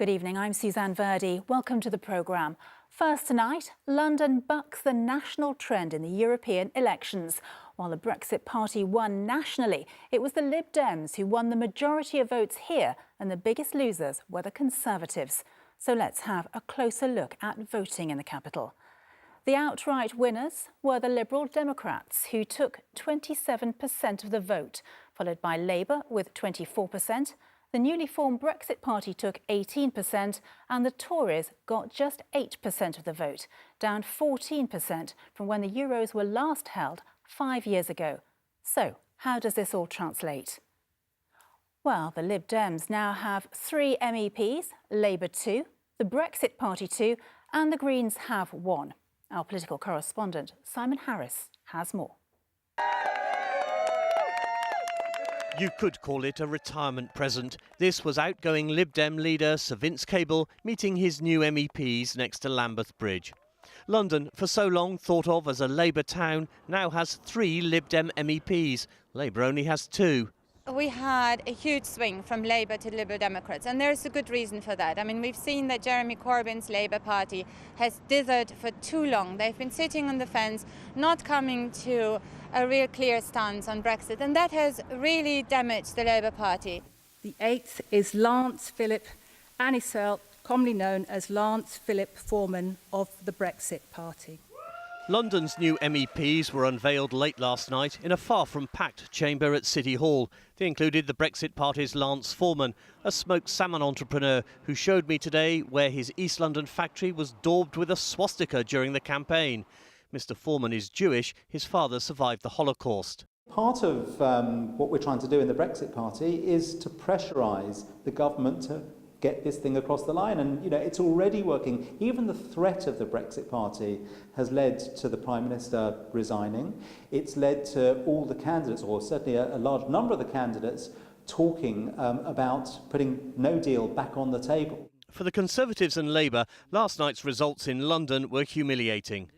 Good evening, I'm Suzanne Verdi. Welcome to the programme. First tonight, London bucks the national trend in the European elections. While the Brexit Party won nationally, it was the Lib Dems who won the majority of votes here, and the biggest losers were the Conservatives. So let's have a closer look at voting in the capital. The outright winners were the Liberal Democrats, who took 27% of the vote, followed by Labour with 24%. The newly formed Brexit Party took 18% and the Tories got just 8% of the vote, down 14% from when the Euros were last held 5 years ago. So, how does this all translate? Well, the Lib Dems now have 3 MEPs, Labour 2, the Brexit Party 2 and the Greens have 1. Our political correspondent, Simon Harris, has more. You could call it a retirement present. This was outgoing Lib Dem leader Sir Vince Cable meeting his new MEPs next to Lambeth Bridge. London, for so long thought of as a Labour town, now has 3 Lib Dem MEPs. Labour only has 2. We had a huge swing from Labour to Liberal Democrats, and there's a good reason for that. I mean, we've seen that Jeremy Corbyn's Labour Party has dithered for too long. They've been sitting on the fence, not coming to a real clear stance on Brexit, and that has really damaged the Labour Party. The 8th is Lance Philip Anisel, commonly known as Lance Philip Foreman of the Brexit Party. London's new MEPs were unveiled late last night in a far from packed chamber at City Hall. They included the Brexit Party's Lance Foreman, a smoked salmon entrepreneur who showed me today where his East London factory was daubed with a swastika during the campaign. Mr. Foreman is Jewish. His father survived the Holocaust. Part of what we're trying to do in the Brexit Party is to pressurise the government to get this thing across the line, and it's already working. Even the threat of the Brexit Party has led to the Prime Minister resigning. It's led to all the candidates, or certainly a large number of the candidates, talking about putting no deal back on the table. For the Conservatives and Labour, last night's results in London were humiliating.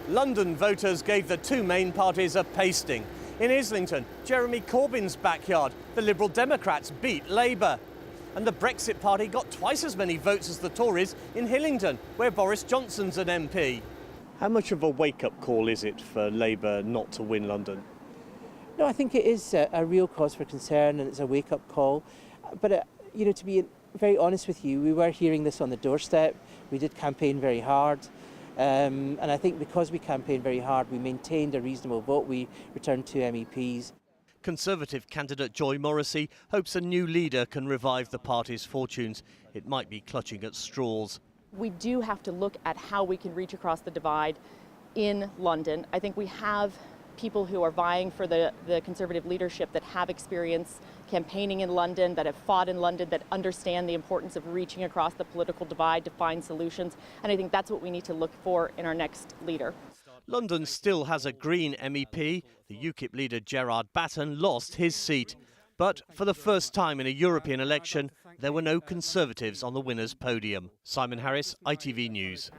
London voters gave the 2 main parties a pasting. In Islington, Jeremy Corbyn's backyard, the Liberal Democrats beat Labour. And the Brexit Party got twice as many votes as the Tories in Hillingdon, where Boris Johnson's an MP. How much of a wake-up call is it for Labour not to win London? No, I think it is a real cause for concern, and it's a wake-up call. But, to be very honest with you, we were hearing this on the doorstep. We did campaign very hard. And I think because we campaigned very hard, we maintained a reasonable vote. We returned 2 MEPs. Conservative candidate Joy Morrissey hopes a new leader can revive the party's fortunes. It might be clutching at straws. We do have to look at how we can reach across the divide in London. I think we have people who are vying for the Conservative leadership that have experience campaigning in London, that have fought in London, that understand the importance of reaching across the political divide to find solutions. And I think that's what we need to look for in our next leader. London still has a Green MEP. The UKIP leader Gerard Batten lost his seat. But for the first time in a European election, there were no Conservatives on the winner's podium. Simon Harris, ITV News.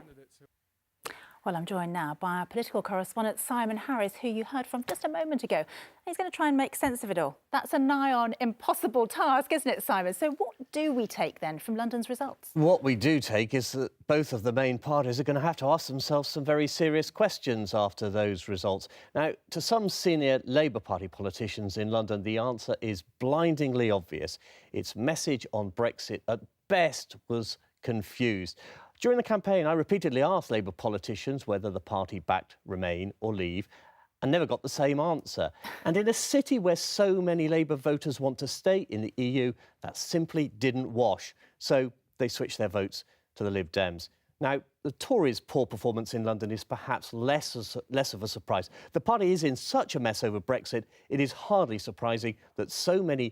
Well, I'm joined now by our political correspondent, Simon Harris, who you heard from just a moment ago. He's going to try and make sense of it all. That's a nigh on impossible task, isn't it, Simon? So what do we take then from London's results? What we do take is that both of the main parties are going to have to ask themselves some very serious questions after those results. Now, to some senior Labour Party politicians in London, the answer is blindingly obvious. Its message on Brexit at best was confused. During the campaign, I repeatedly asked Labour politicians whether the party backed Remain or Leave and never got the same answer. And in a city where so many Labour voters want to stay in the EU, that simply didn't wash. So they switched their votes to the Lib Dems. Now, the Tories' poor performance in London is perhaps less of a surprise. The party is in such a mess over Brexit, it is hardly surprising that so many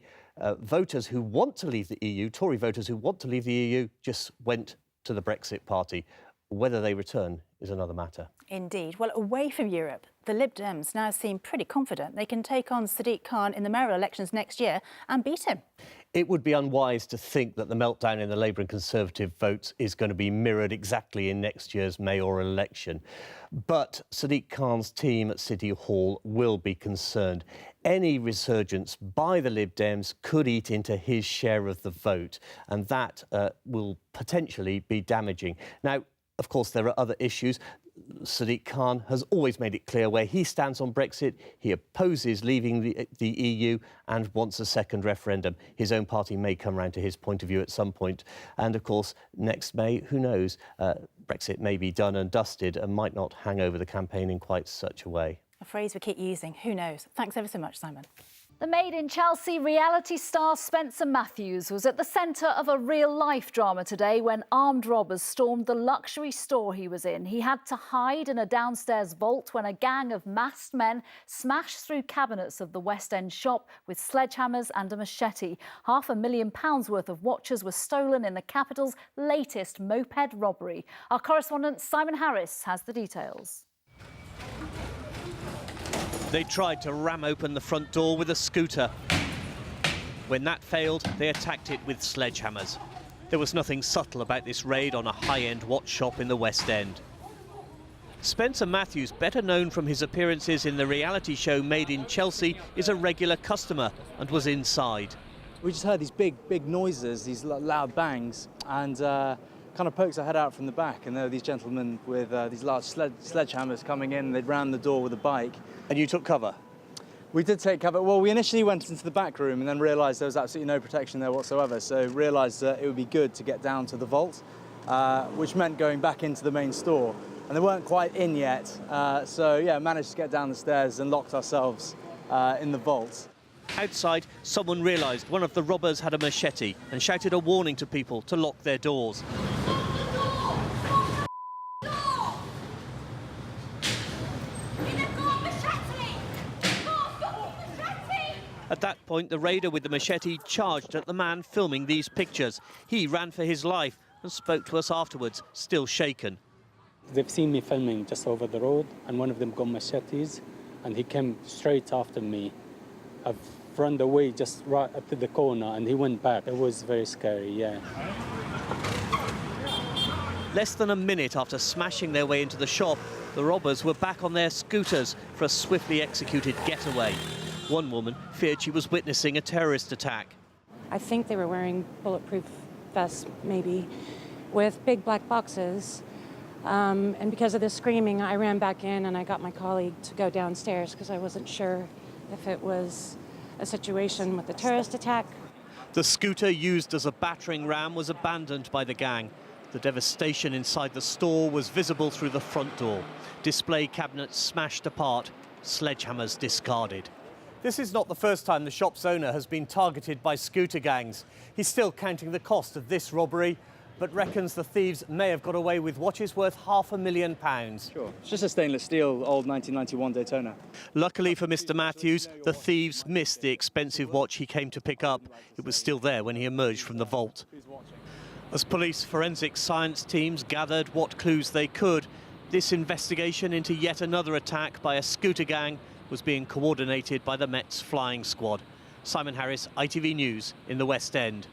voters who want to leave the EU, Tory voters who want to leave the EU, just went to the Brexit Party. Whether they return is another matter. Indeed. Well, away from Europe, The Lib Dems now seem pretty confident they can take on Sadiq Khan in the mayoral elections next year and beat him. It would be unwise to think that the meltdown in the Labour and Conservative votes is going to be mirrored exactly in next year's mayoral election. But Sadiq Khan's team at City Hall will be concerned. Any resurgence by the Lib Dems could eat into his share of the vote, and that will potentially be damaging. Now, of course, there are other issues. Sadiq Khan has always made it clear where he stands on Brexit. He opposes leaving the EU and wants a second referendum. His own party may come round to his point of view at some point. And, of course, next May, who knows, Brexit may be done and dusted and might not hang over the campaign in quite such a way. A phrase we keep using. Who knows? Thanks ever so much, Simon. The Made in Chelsea reality star Spencer Matthews was at the centre of a real-life drama today when armed robbers stormed the luxury store he was in. He had to hide in a downstairs vault when a gang of masked men smashed through cabinets of the West End shop with sledgehammers and a machete. £500,000 worth of watches were stolen in the capital's latest moped robbery. Our correspondent Simon Harris has the details. They tried to ram open the front door with a scooter. When that failed, they attacked it with sledgehammers. There was nothing subtle about this raid on a high-end watch shop in the West End. Spencer Matthews, better known from his appearances in the reality show Made in Chelsea, is a regular customer and was inside. We just heard these big noises, these loud bangs, and kind of pokes our head out from the back, and there were these gentlemen with these large sledgehammers coming in. They'd ram the door with a bike. And you took cover? We did take cover. Well, we initially went into the back room and then realised there was absolutely no protection there whatsoever, so realised that it would be good to get down to the vault, which meant going back into the main store. And they weren't quite in yet, so yeah, managed to get down the stairs and locked ourselves in the vault. Outside, someone realised one of the robbers had a machete and shouted a warning to people to lock their doors. At that point, the raider with the machete charged at the man filming these pictures. He ran for his life and spoke to us afterwards, still shaken. They've seen me filming just over the road, and one of them got machetes, and he came straight after me. I've run away just right up to the corner, and he went back. It was very scary, yeah. Less than a minute after smashing their way into the shop, the robbers were back on their scooters for a swiftly executed getaway. One woman feared she was witnessing a terrorist attack. I think they were wearing bulletproof vests, maybe, with big black boxes. And because of the screaming, I ran back in and I got my colleague to go downstairs because I wasn't sure if it was a situation with a terrorist attack. The scooter used as a battering ram was abandoned by the gang. The devastation inside the store was visible through the front door. Display cabinets smashed apart, sledgehammers discarded. This is not the first time the shop's owner has been targeted by scooter gangs. He's still counting the cost of this robbery, but reckons the thieves may have got away with watches worth £500,000. Sure, it's just a stainless steel old 1991 Daytona. Luckily for Mr. Matthews, the thieves missed the expensive watch he came to pick up. It was still there when he emerged from the vault. As police forensic science teams gathered what clues they could, this investigation into yet another attack by a scooter gang was being coordinated by the Met's flying squad. Simon Harris, ITV News in the West End.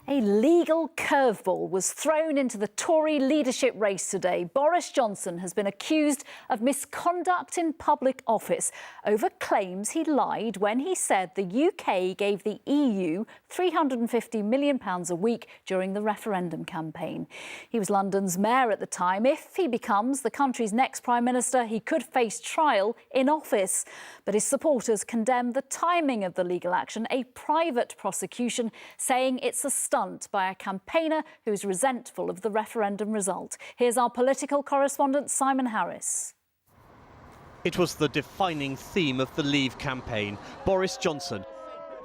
A legal curveball was thrown into the Tory leadership race today. Boris Johnson has been accused of misconduct in public office over claims he lied when he said the UK gave the EU £350 million a week during the referendum campaign. He was London's mayor at the time. If he becomes the country's next Prime Minister, he could face trial in office. But his supporters condemn the timing of the legal action, a private prosecution, saying it's a stunt by a campaigner who's resentful of the referendum result. Here's our political correspondent, Simon Harris. It was the defining theme of the Leave campaign. Boris Johnson,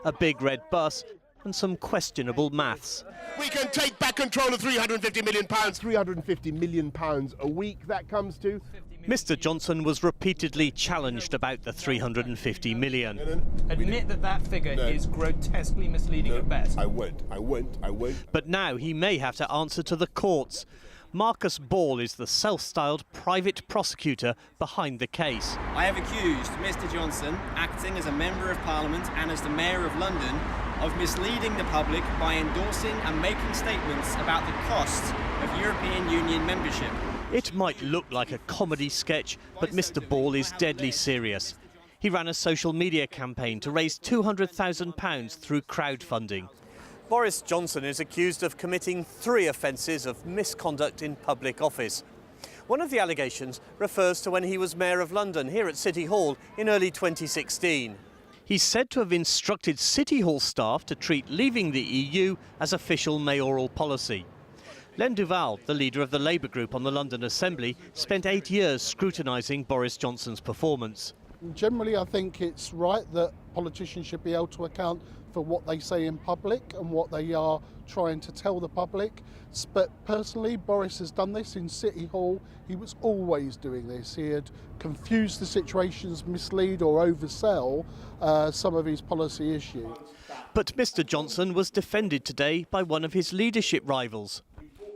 a big red bus and some questionable maths. We can take back control of £350 million. £350 million a week, that comes to. Mr. Johnson was repeatedly challenged about the £350 million. Admit that figure is grotesquely misleading at best. I won't. But now he may have to answer to the courts. Marcus Ball is the self-styled private prosecutor behind the case. I have accused Mr Johnson, acting as a Member of Parliament and as the Mayor of London, of misleading the public by endorsing and making statements about the costs of European Union membership. It might look like a comedy sketch, but Mr Ball is deadly serious. He ran a social media campaign to raise £200,000 through crowdfunding. Boris Johnson is accused of committing 3 offences of misconduct in public office. One of the allegations refers to when he was Mayor of London here at City Hall in early 2016. He's said to have instructed City Hall staff to treat leaving the EU as official mayoral policy. Len Duval, the leader of the Labour group on the London Assembly, spent 8 years scrutinising Boris Johnson's performance. Generally, I think it's right that politicians should be able to account for what they say in public and what they are trying to tell the public. But personally, Boris has done this in City Hall. He was always doing this. He had confused the situations, mislead or oversell some of his policy issues. But Mr Johnson was defended today by one of his leadership rivals.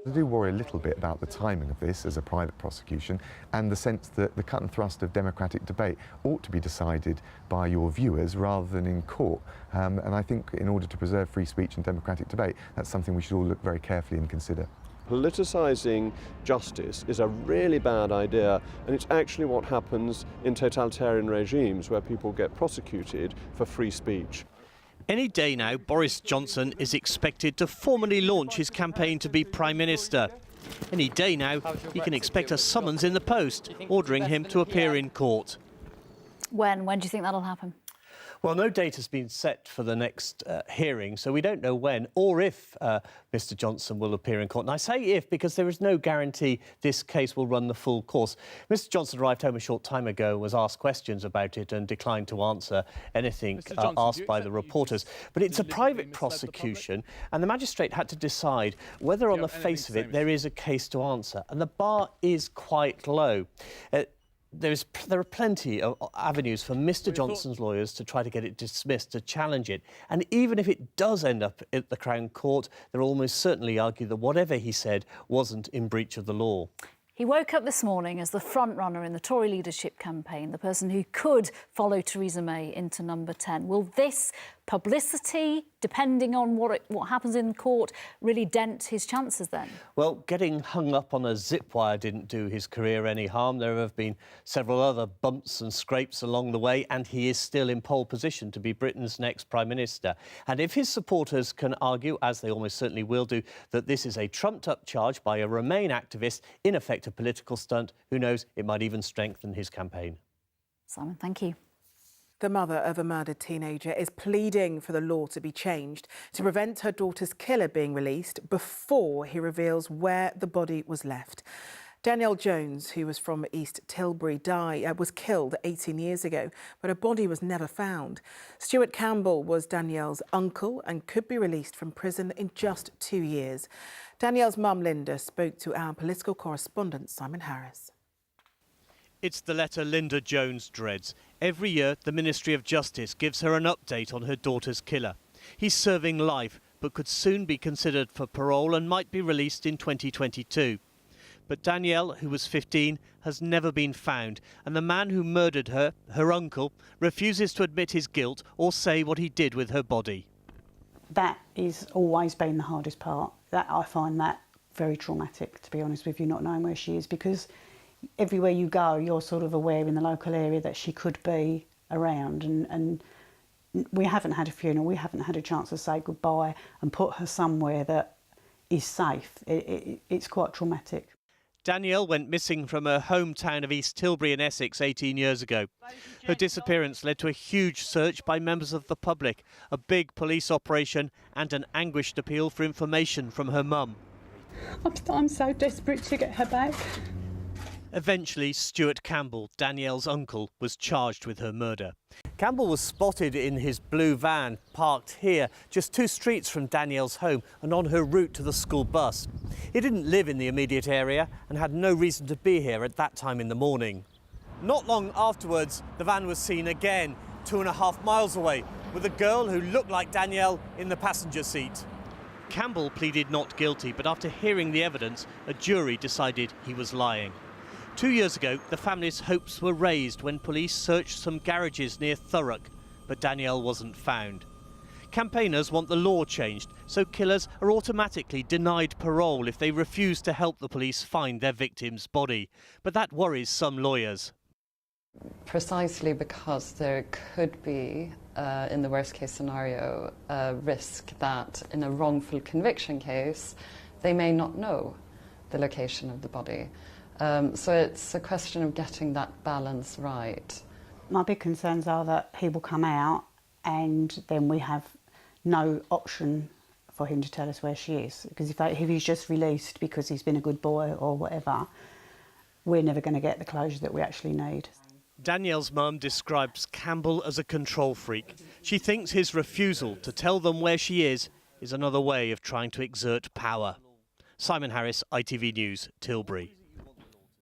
I do worry a little bit about the timing of this as a private prosecution and the sense that the cut and thrust of democratic debate ought to be decided by your viewers rather than in court. And I think in order to preserve free speech and democratic debate, that's something we should all look very carefully and consider. Politicising justice is a really bad idea, and it's actually what happens in totalitarian regimes where people get prosecuted for free speech. Any day now, Boris Johnson is expected to formally launch his campaign to be Prime Minister. Any day now, he can expect a summons in the post, ordering him to appear in court. When do you think that'll happen? Well, no date has been set for the next hearing, so we don't know when or if Mr Johnson will appear in court. And I say if because there is no guarantee this case will run the full course. Mr Johnson arrived home a short time ago, was asked questions about it and declined to answer anything asked by the reporters. But it's a private prosecution, and the magistrate had to decide whether on the face of it there is a case to answer. And the bar is quite low. There are plenty of avenues for Mr Johnson's lawyers to try to get it dismissed, to challenge it. And even if it does end up at the Crown Court, they'll almost certainly argue that whatever he said wasn't in breach of the law. He woke up this morning as the front-runner in the Tory leadership campaign, the person who could follow Theresa May into number 10. Will this publicity, depending on what happens in court, really dent his chances then? Well, getting hung up on a zip wire didn't do his career any harm. There have been several other bumps and scrapes along the way, and he is still in pole position to be Britain's next Prime Minister. And if his supporters can argue, as they almost certainly will do, that this is a trumped-up charge by a Remain activist, in effect a political stunt, who knows, it might even strengthen his campaign. Simon, thank you. The mother of a murdered teenager is pleading for the law to be changed to prevent her daughter's killer being released before he reveals where the body was left. Danielle Jones, who was from East Tilbury, was killed 18 years ago, but her body was never found. Stuart Campbell was Danielle's uncle and could be released from prison in just 2 years. Danielle's mum, Linda, spoke to our political correspondent, Simon Harris. It's the letter Linda Jones dreads. Every year, the Ministry of Justice gives her an update on her daughter's killer. He's serving life, but could soon be considered for parole and might be released in 2022. But Danielle, who was 15, has never been found, and the man who murdered her, her uncle, refuses to admit his guilt or say what he did with her body. That has always been the hardest part. I find that very traumatic, to be honest with you, not knowing where she is, because everywhere you go, you're sort of aware in the local area that she could be around, and we haven't had a funeral, we haven't had a chance to say goodbye and put her somewhere that is safe. It's quite traumatic. Danielle went missing from her hometown of East Tilbury in Essex 18 years ago. Her disappearance led to a huge search by members of the public, a big police operation and an anguished appeal for information from her mum. I'm so desperate to get her back. Eventually, Stuart Campbell, Danielle's uncle, was charged with her murder. Campbell was spotted in his blue van, parked here, just 2 streets from Danielle's home and on her route to the school bus. He didn't live in the immediate area and had no reason to be here at that time in the morning. Not long afterwards, the van was seen again, 2.5 miles away, with a girl who looked like Danielle in the passenger seat. Campbell pleaded not guilty, but after hearing the evidence, a jury decided he was lying. 2 years ago, the family's hopes were raised when police searched some garages near Thurrock, but Danielle wasn't found. Campaigners want the law changed, so killers are automatically denied parole if they refuse to help the police find their victim's body. But that worries some lawyers. Precisely because there could be, in the worst case scenario, a risk that in a wrongful conviction case, they may not know the location of the body. So it's a question of getting that balance right. My big concerns are that he will come out and then we have no option for him to tell us where she is. Because if he's just released because he's been a good boy or whatever, we're never going to get the closure that we actually need. Danielle's mum describes Campbell as a control freak. She thinks his refusal to tell them where she is another way of trying to exert power. Simon Harris, ITV News, Tilbury.